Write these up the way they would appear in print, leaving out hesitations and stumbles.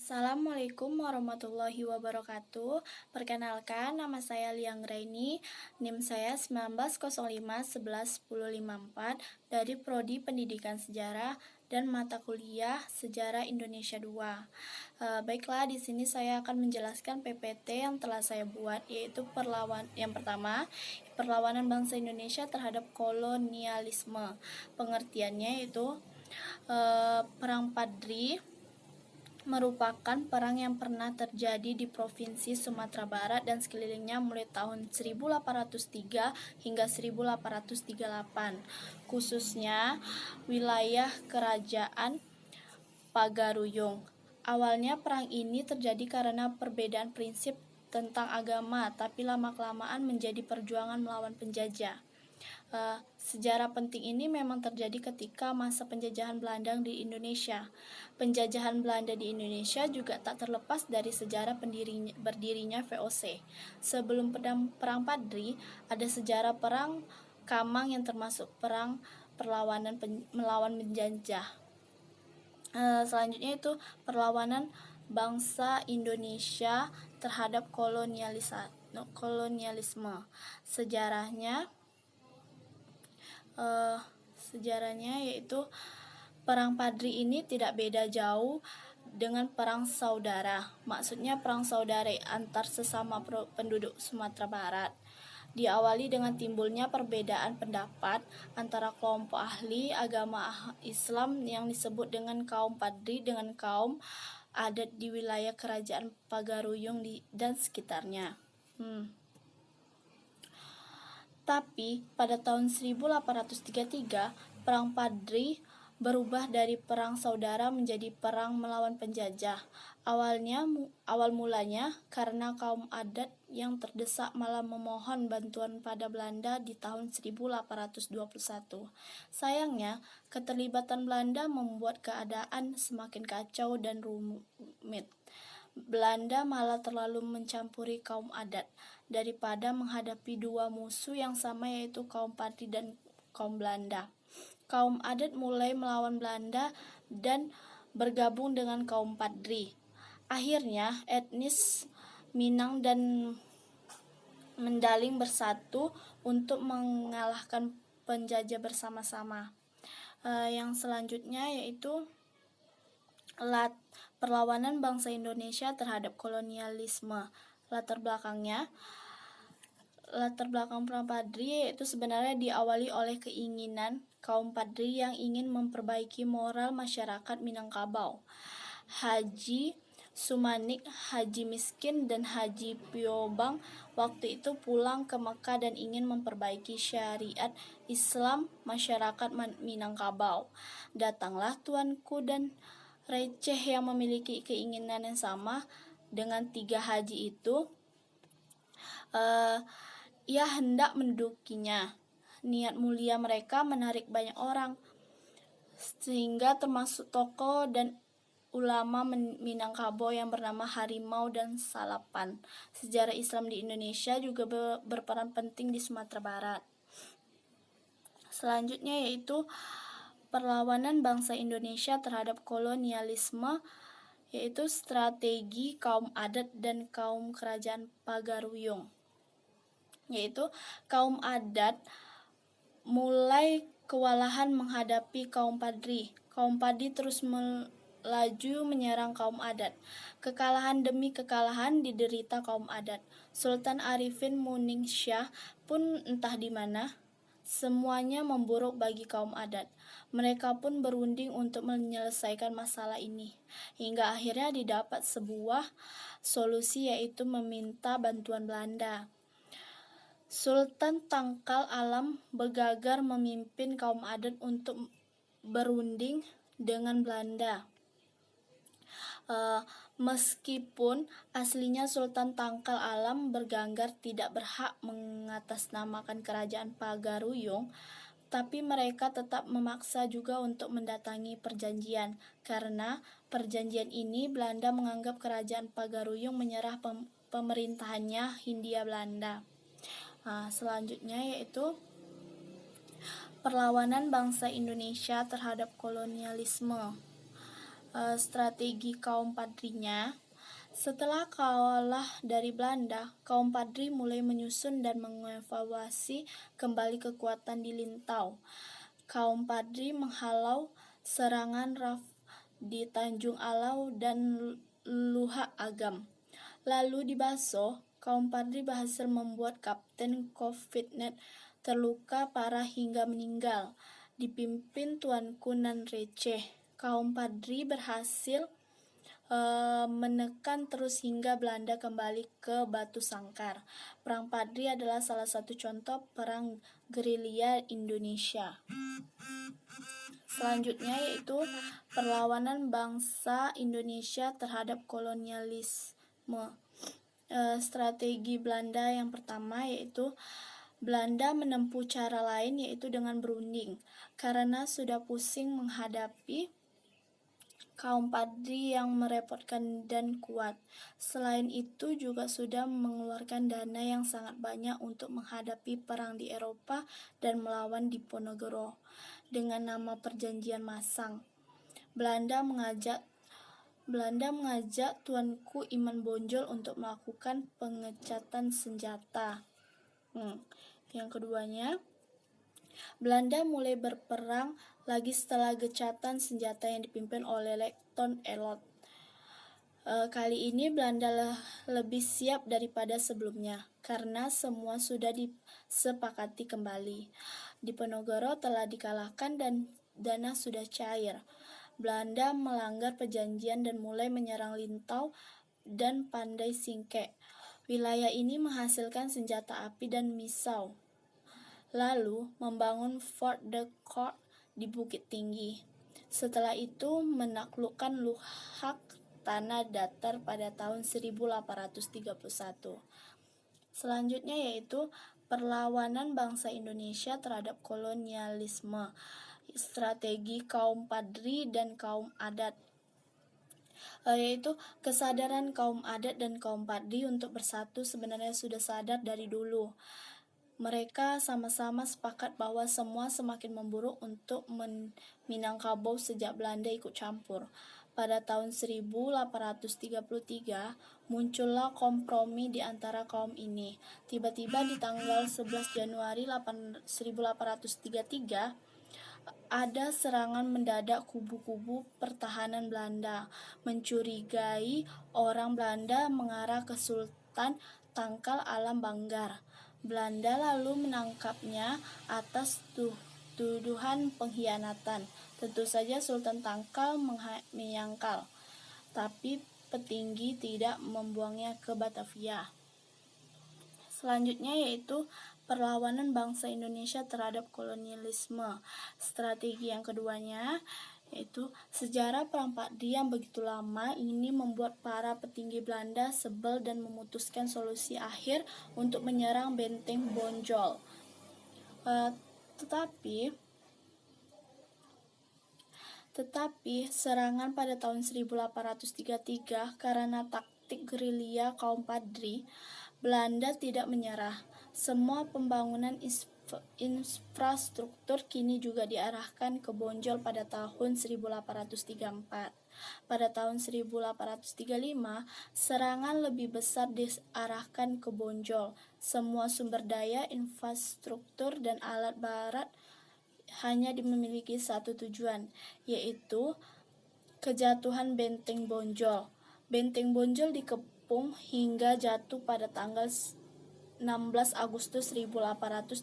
Assalamualaikum warahmatullahi wabarakatuh. Perkenalkan, nama saya Liang Raini, NIM saya 1905 11 1054 dari Prodi Pendidikan Sejarah dan mata kuliah Sejarah Indonesia 2. Baiklah, di sini saya akan menjelaskan PPT yang telah saya buat, yaitu yang pertama, perlawanan bangsa Indonesia terhadap kolonialisme. Pengertiannya yaitu Perang Padri merupakan perang yang pernah terjadi di Provinsi Sumatera Barat dan sekelilingnya mulai tahun 1803 hingga 1838, khususnya wilayah Kerajaan Pagaruyung. Awalnya perang ini terjadi karena perbedaan prinsip tentang agama, tapi lama-kelamaan menjadi perjuangan melawan penjajah. Sejarah penting ini memang terjadi ketika masa penjajahan Belanda di Indonesia. Penjajahan Belanda di Indonesia juga tak terlepas dari sejarah berdirinya VOC. Sebelum Perang Padri, ada sejarah Perang Kamang yang termasuk perang perlawanan melawan penjajah. Selanjutnya itu perlawanan bangsa Indonesia terhadap kolonialisme. Sejarahnya yaitu Perang Padri ini tidak beda jauh dengan perang saudara. Maksudnya perang saudara antar sesama penduduk Sumatera Barat. Diawali dengan timbulnya perbedaan pendapat antara kelompok ahli agama Islam yang disebut dengan kaum Padri dengan kaum adat di wilayah Kerajaan Pagaruyung dan sekitarnya. Tapi pada tahun 1833, Perang Padri berubah dari perang saudara menjadi perang melawan penjajah. Awal mulanya karena kaum adat yang terdesak malah memohon bantuan pada Belanda di tahun 1821. Sayangnya, keterlibatan Belanda membuat keadaan semakin kacau dan rumit. Belanda malah terlalu mencampuri kaum adat daripada menghadapi dua musuh yang sama, yaitu kaum Padri dan kaum Belanda. Kaum adat mulai melawan Belanda dan bergabung dengan kaum Padri. Akhirnya etnis Minang dan Mendaling bersatu untuk mengalahkan penjajah bersama-sama. Yang selanjutnya yaitu perlawanan bangsa Indonesia terhadap kolonialisme. Latar belakang Perang Padri yaitu sebenarnya diawali oleh keinginan kaum Padri yang ingin memperbaiki moral masyarakat Minangkabau. Haji Sumanik, Haji Miskin, dan Haji Piobang waktu itu pulang ke Mekah dan ingin memperbaiki syariat Islam masyarakat Minangkabau. Datanglah tuanku dan Receh yang memiliki keinginan yang sama dengan tiga haji itu. Ia hendak mendudukinya. Niat mulia mereka menarik banyak orang, sehingga termasuk tokoh dan ulama Minangkabau yang bernama Harimau dan Salapan. Sejarah Islam di Indonesia juga berperan penting di Sumatera Barat. Selanjutnya yaitu perlawanan bangsa Indonesia terhadap kolonialisme, yaitu strategi kaum adat dan kaum kerajaan Pagaruyung. Yaitu kaum adat mulai kewalahan menghadapi kaum Padri. Kaum Padri terus melaju menyerang kaum adat. Kekalahan demi kekalahan diderita kaum adat. Sultan Arifin Muningsyah pun entah di mana, semuanya memburuk bagi kaum adat. Mereka pun berunding untuk menyelesaikan masalah ini, hingga akhirnya didapat sebuah solusi, yaitu meminta bantuan Belanda. Sultan Tangkal Alam bergagar memimpin kaum adat untuk berunding dengan Belanda. Meskipun aslinya Sultan Tangkal Alam berganggar tidak berhak mengatasnamakan kerajaan Pagaruyung, tapi mereka tetap memaksa juga untuk mendatangi perjanjian. Karena perjanjian ini Belanda menganggap kerajaan Pagaruyung menyerah pemerintahannya Hindia Belanda. Selanjutnya yaitu perlawanan bangsa Indonesia terhadap kolonialisme. strategi kaum Padrinya. Setelah kalah dari Belanda, kaum Padri mulai menyusun dan mengevaluasi kembali kekuatan di Lintau. Kaum Padri menghalau serangan Raf di Tanjung Alau dan Luhak Agam. Lalu di Baso, kaum Padri berhasil membuat Kapten Kofitnet terluka parah hingga meninggal. Dipimpin Tuanku Nan Receh, kaum Padri berhasil menekan terus hingga Belanda kembali ke Batu Sangkar. Perang Padri adalah salah satu contoh perang gerilya Indonesia. Selanjutnya yaitu perlawanan bangsa Indonesia terhadap kolonialisme. Strategi Belanda yang pertama yaitu Belanda menempuh cara lain yaitu dengan berunding, karena sudah pusing menghadapi kaum Padri yang merepotkan dan kuat. Selain itu juga sudah mengeluarkan dana yang sangat banyak untuk menghadapi perang di Eropa dan melawan Diponegoro dengan nama Perjanjian Masang. Belanda mengajak Tuanku Iman Bonjol untuk melakukan pengecatan senjata. Yang keduanya, Belanda mulai berperang lagi setelah gecatan senjata yang dipimpin oleh Letton Elot. Kali ini Belanda lebih siap daripada sebelumnya, karena semua sudah disepakati kembali. Diponegoro telah dikalahkan dan dana sudah cair. Belanda melanggar perjanjian dan mulai menyerang Lintau dan Pandai Singkek. Wilayah ini menghasilkan senjata api dan misau. Lalu membangun Fort de Court di Bukit Tinggi. Setelah itu menaklukkan Luhak Tanah Datar pada tahun 1831. Selanjutnya yaitu perlawanan bangsa Indonesia terhadap kolonialisme. Strategi kaum Padri dan kaum adat, yaitu kesadaran kaum adat dan kaum Padri untuk bersatu sebenarnya sudah sadar dari dulu. Mereka sama-sama sepakat bahwa semua semakin memburuk untuk Minangkabau sejak Belanda ikut campur. Pada tahun 1833, muncullah kompromi di antara kaum ini. Tiba-tiba di tanggal 11 Januari 1833, ada serangan mendadak kubu-kubu pertahanan Belanda, mencurigai orang Belanda mengarah ke Sultan Tangkal Alam Banggar. Belanda lalu menangkapnya atas tuduhan pengkhianatan. Tentu saja Sultan Tangkal menyangkal, tapi petinggi tidak membuangnya ke Batavia. Selanjutnya yaitu perlawanan bangsa Indonesia terhadap kolonialisme. Strategi yang keduanya yaitu sejarah Perang Padri yang begitu lama ini membuat para petinggi Belanda sebel dan memutuskan solusi akhir untuk menyerang Benteng Bonjol. Tetapi serangan pada tahun 1833 karena taktik gerilya kaum Padri, Belanda tidak menyerah. Semua pembangunan infrastruktur kini juga diarahkan ke Bonjol pada tahun 1834. Pada tahun 1835, serangan lebih besar diarahkan ke Bonjol. Semua sumber daya, infrastruktur, dan alat berat hanya memiliki satu tujuan, yaitu kejatuhan Benteng Bonjol. Benteng Bonjol dikepung hingga jatuh pada tanggal 16 Agustus 1837.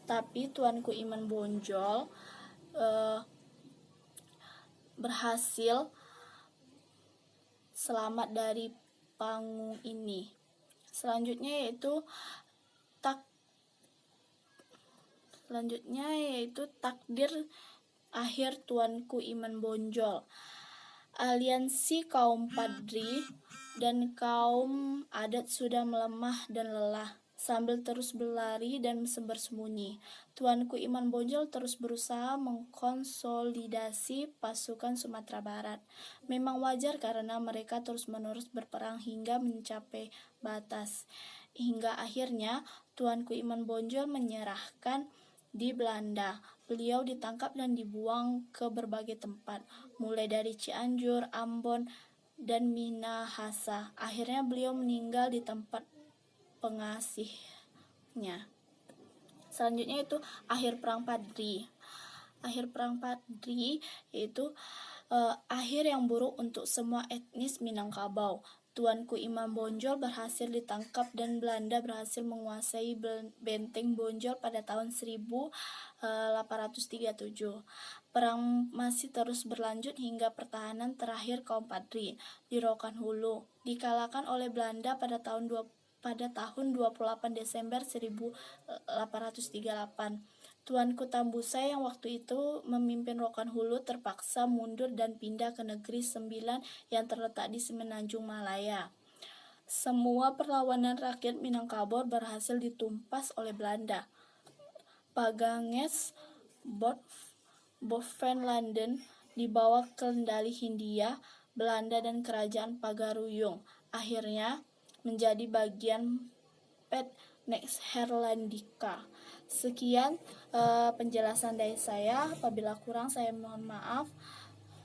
Tapi Tuanku Iman Bonjol berhasil selamat dari panggung ini. Selanjutnya yaitu takdir akhir Tuanku Iman Bonjol. Aliansi kaum Padri dan kaum adat sudah melemah dan lelah. Sambil terus berlari dan bersembunyi, Tuanku Iman Bonjol terus berusaha mengkonsolidasi pasukan Sumatera Barat. Memang wajar karena mereka terus-menerus berperang hingga mencapai batas. Hingga akhirnya Tuanku Iman Bonjol menyerahkan di Belanda. beliau ditangkap dan dibuang ke berbagai tempat, mulai dari Cianjur, Ambon, dan Minahasa. Akhirnya beliau meninggal di tempat pengasihnya. Selanjutnya itu akhir Perang Padri. Akhir Perang Padri yaitu akhir yang buruk untuk semua etnis Minangkabau. Tuanku Imam Bonjol berhasil ditangkap dan Belanda berhasil menguasai benteng Bonjol pada tahun 1837. Perang masih terus berlanjut hingga pertahanan terakhir kaum Padri di Rokan Hulu dikalahkan oleh Belanda pada tahun 28 Desember 1838. Tuanku Tambusa yang waktu itu memimpin Rokan Hulu terpaksa mundur dan pindah ke Negeri Sembilan yang terletak di Semenanjung Malaya. Semua perlawanan rakyat Minangkabau berhasil ditumpas oleh Belanda. Paganges Bovenlanden dibawa ke kendali Hindia, Belanda dan Kerajaan Pagaruyung. Akhirnya menjadi bagian Petnexherlandika. Sekian penjelasan dari saya. Apabila kurang saya mohon maaf.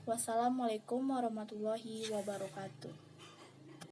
Wassalamualaikum warahmatullahi wabarakatuh.